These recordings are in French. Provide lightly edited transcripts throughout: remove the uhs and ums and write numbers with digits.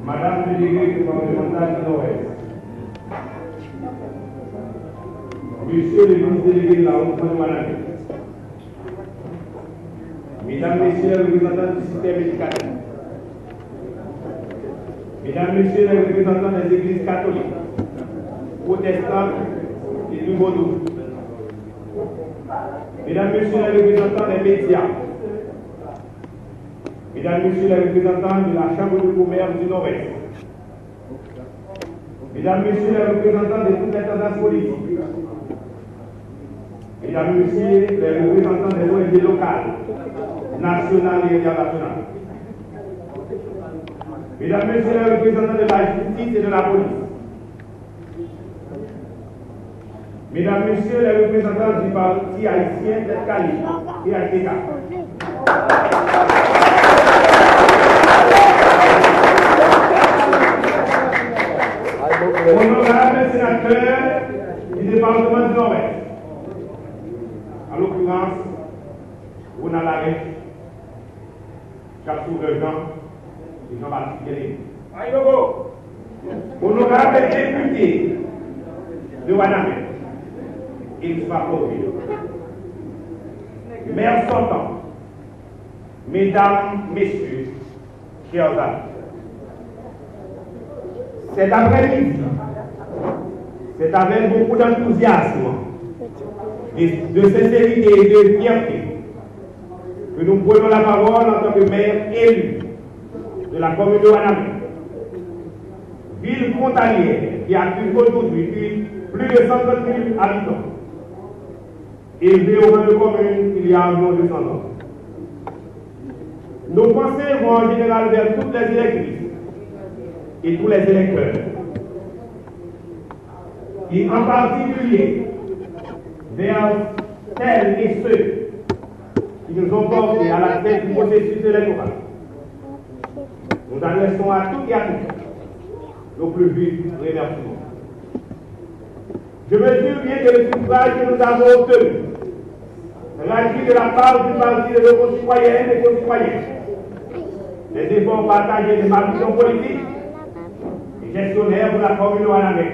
Madame le délégué départemental du Nord-Est, Monsieur le vice-délégué de la Haute-Marne, Mesdames, Messieurs les représentants du système éducatif, Mesdames, Messieurs les représentants des églises catholiques, protestantes et du vaudou, Mesdames, Messieurs les représentants des médias, Mesdames, Messieurs les représentants de la Chambre de commerce du Nord-Est, Mesdames, Messieurs les représentants de toutes les tendances politiques, Mesdames, Messieurs les représentants des ONG locales, nationales et internationales, Mesdames, Messieurs les représentants de la justice et de la police, Mesdames, Messieurs les représentants du parti haïtien d'Escalier et ATK, honorables sénateurs du département du Nord-Est, en l'occurrence, Ronald Arès, Jacques Souverjean et Jean-Baptiste Guérin. Honorables députés de Wanamé et Ispapoville, maires sortants, Mesdames, Messieurs, chers amis, cet après-midi, c'est avec beaucoup d'enthousiasme, de sincérité et de fierté que nous prenons la parole en tant que maire élu de la commune de Wanamé, ville frontalière qui accueille aujourd'hui plus de 130 000 habitants, élevée au rang de commune il y a environ 200 ans. Nos pensées vont en général vers toutes les électrices et tous les électeurs, et en particulier vers celles et ceux qui nous ont portés à la tête du processus électoral. Nous adressons à toutes et à tous nos plus vifs remerciements. Je mesure bien que le suffrage que nous avons obtenu, réagi de la part du parti de nos concitoyennes et concitoyens, les efforts partagés de ma vision politique et gestionnaire de la commune de Wanamé,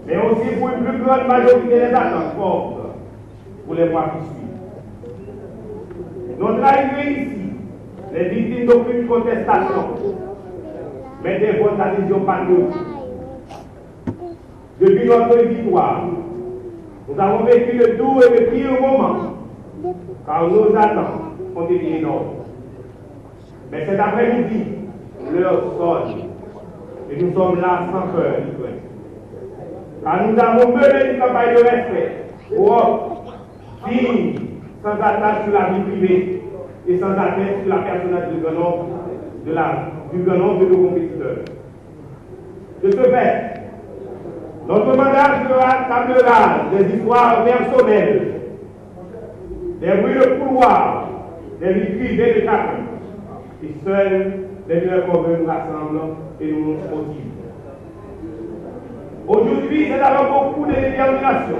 mais aussi pour une plus grande majorité des attentes fortes pour les mois qui suivent. Notre arrivée ici n'est victime d'aucune contestation, mais de votre adhésion patriotique. Depuis notre victoire, nous avons vécu le doux et le pire moment, car nos attentes ont été énormes. Mais cet après-midi, l'heure sonne, et nous sommes là sans peur ni crainte. Car nous avons mené une campagne de respect, propre, digne, sans attaque sur la vie privée et sans atteinte sur la personnalité du grand nombre de nos compétiteurs. De ce fait, notre mandat sera table rase des histoires personnelles, des bruits de couloir, des vies privées de chacun. Et seuls les meilleurs communs nous rassemblent et nous motivent. Aujourd'hui, c'est avec beaucoup de détermination,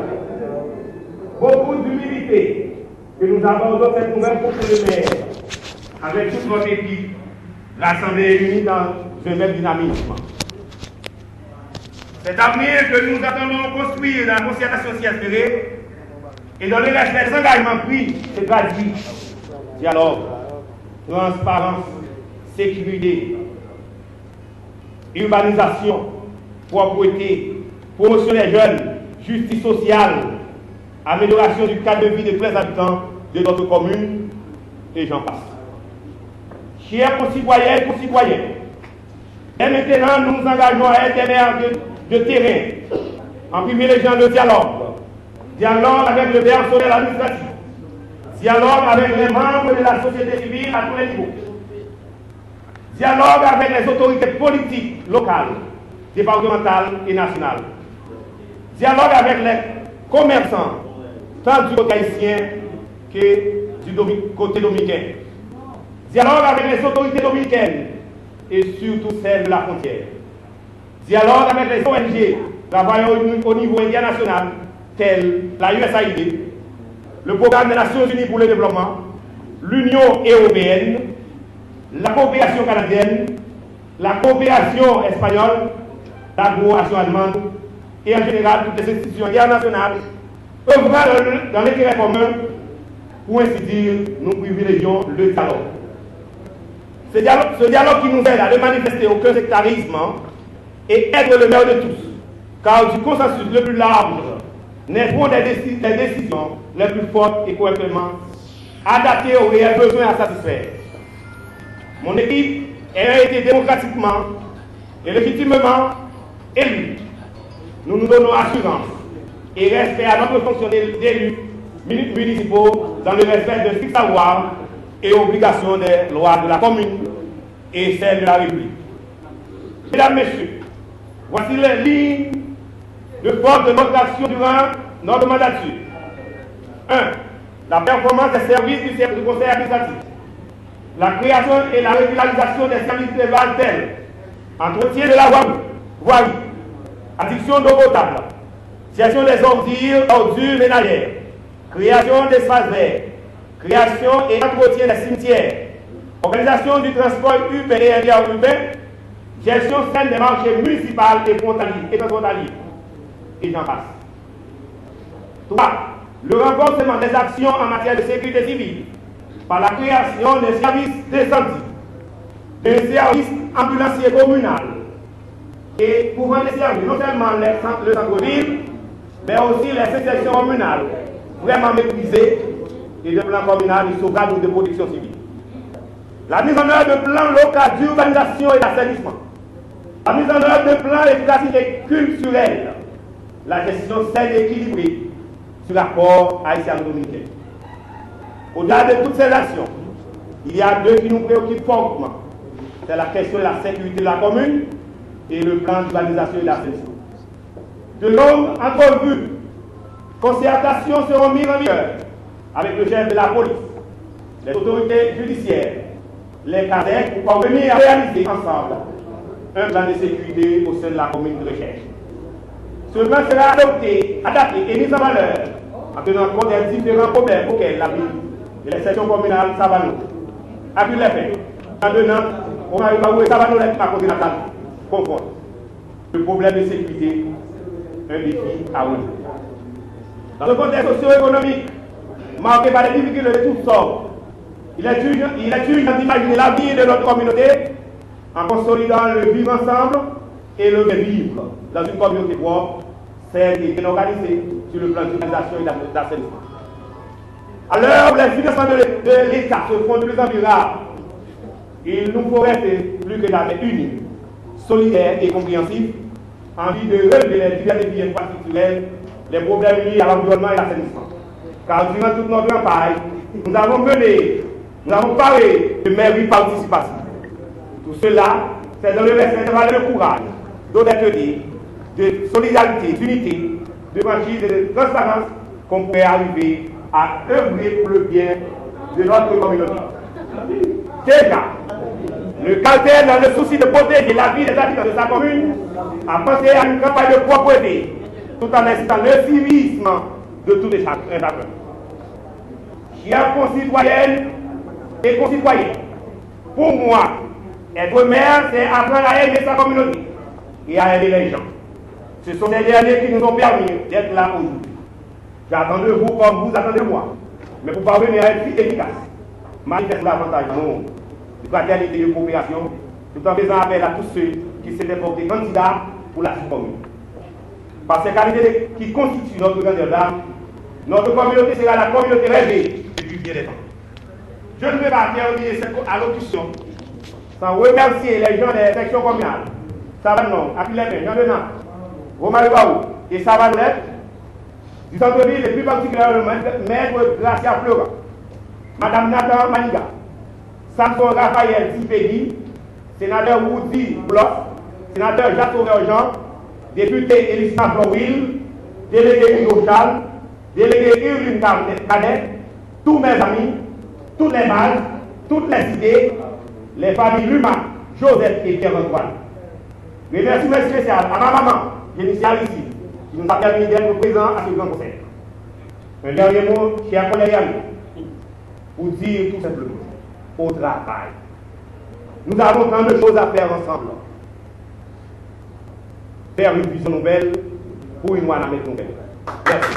beaucoup d'humilité que nous abordons cette nouvelle fonction de maire avec toute notre équipe rassemblée et unie dans un même dynamisme. Cet avenir que nous attendons construire dans la concertation si espérée et dans le respect des engagements pris se traduit dialogue, transparence, sécurité, urbanisation, propreté, promotion des jeunes, justice sociale, amélioration du cadre de vie de tous les habitants de notre commune, et j'en passe. Chers concitoyens et concitoyennes, et maintenant nous nous engageons à être des maires de terrain, en privilégiant le dialogue avec le personnel administratif, dialogue avec les membres de la société civile à tous les niveaux, dialogue avec les autorités politiques locales, départementales et nationales, dialogue avec les commerçants, tant du côté haïtien que du côté dominicain, dialogue avec les autorités dominicaines et surtout celles de la frontière, dialogue avec les ONG travaillant au niveau international telles la USAID, le programme des Nations Unies pour le développement, l'Union européenne, la coopération canadienne, la coopération espagnole, la coopération allemande et en général toutes les institutions internationales œuvrant dans l'intérêt commun. Pour ainsi dire, nous privilégions le dialogue. Ce dialogue qui nous aide à ne manifester aucun sectarisme et être le meilleur de tous, car du consensus le plus large naîtront des décisions les plus fortes et correctement adaptées aux réels besoins à satisfaire. Mon équipe ayant été démocratiquement et légitimement élue, nous nous donnons assurance et respect à notre fonction d'élus municipaux dans le respect de strict savoir et obligations des lois de la commune et celles de la République. Mesdames, Messieurs, voici les lignes de force de notre action durant notre mandature. 1. La performance des services du Conseil administratif. La création et la régularisation des services de base tels entretien de la voirie, addiction d'eau potable, gestion des ordures ménagères, création d'espaces verts, création et entretien des cimetières, organisation du transport urbain et interurbain, gestion saine des marchés municipaux et transfrontaliers, et j'en passe. 3. Le renforcement des actions en matière de sécurité civile par la création des services d'incendie, des services ambulanciers communal et pouvant desservir non seulement le centre-ville, mais aussi les sections communales vraiment maîtrisées et de plans communal de sauvegarde ou de protection civile. La mise en œuvre de plans locaux d'urbanisation et d'assainissement. La mise en œuvre de plans éducatifs et culturels. La gestion saine et équilibrée sur l'accord haïtien-dominicain. Au-delà de toutes ces actions, il y a deux qui nous préoccupent fortement. C'est la question de la sécurité de la commune et le plan d'urbanisation et d'assainissement. De longues entrevues, concertations seront mises en vigueur avec le chef de la police, les autorités judiciaires, les cadets pour parvenir à réaliser ensemble un plan de sécurité au sein de la commune de recherche. Ce plan sera adapté et mis en valeur en tenant compte des différents problèmes auxquels la ville et les sections communales Savano a pu les faire. En donnant, on a eu à Savano à côté de la table. Confondre. Le problème de sécurité, un défi à relever. Dans le contexte socio-économique, marqué par des difficultés de toutes sortes, il est urgent d'imaginer l'avenir de notre communauté en consolidant le vivre ensemble et le vivre dans une communauté propre, celle qui est bien organisée sur le plan d'organisation et d'assainissement. À l'heure où les financements de l'État se font de plus en plus rares, il nous faut rester plus que jamais unis, solidaires et compréhensifs, en vue de relever les divers défis infrastructurels, les problèmes liés à l'environnement et à l'assainissement. Car durant toute notre campagne, nous avons parlé de mairie participative. Tout cela, c'est dans le respect de valeurs de courage, d'honnêteté, de solidarité, d'unité, de franchise et de transparence qu'on peut arriver à œuvrer pour le bien de notre communauté. Déjà, le cartel, dans le souci de protéger la vie des habitants de sa commune, a pensé à une campagne de propreté, tout en incitant le civisme de tous les chacun. Chers concitoyennes et concitoyens, pour moi, être maire, c'est apprendre à aimer sa communauté et à aimer les gens. Ce sont les derniers qui nous ont permis d'être là aujourd'hui. J'attends de vous comme vous attendez de moi. Mais pour parvenir à être efficace, manifeste davantage de fraternité et de coopération, tout en faisant appel à tous ceux qui s'étaient portés candidats pour la commune. Par ces qualités qui constituent notre grandeur d'âme, notre communauté sera la communauté rêvée depuis bien des temps. Je ne vais pas terminer cette allocution sans remercier les gens des sections communales, Savano, Apilépin, Jean Denat, Romain Baou et Savanoulet, du centre-ville et plus particulièrement Maître Gracia Flora, Madame Nathan Maniga, Samson Raphaël Tipedi, sénateur Woody Bloch, sénateur Jacques Sauveur-Jean, député Elisa Floril, délégué Hugo Charles, délégué Irvine Cadet, tous mes amis, toutes les bases, toutes les idées, les familles Luma, Joseph et Pierre-Antoine. Remerciement spécial à ma maman, initiale ici, qui nous a permis d'être présents à ce grand conseil. Un dernier mot, chers collègues amis, pour dire tout simplement, au travail. Nous avons tant de choses à faire ensemble. Faire une vision nouvelle pour une Ouanamètre nouvelle. Merci.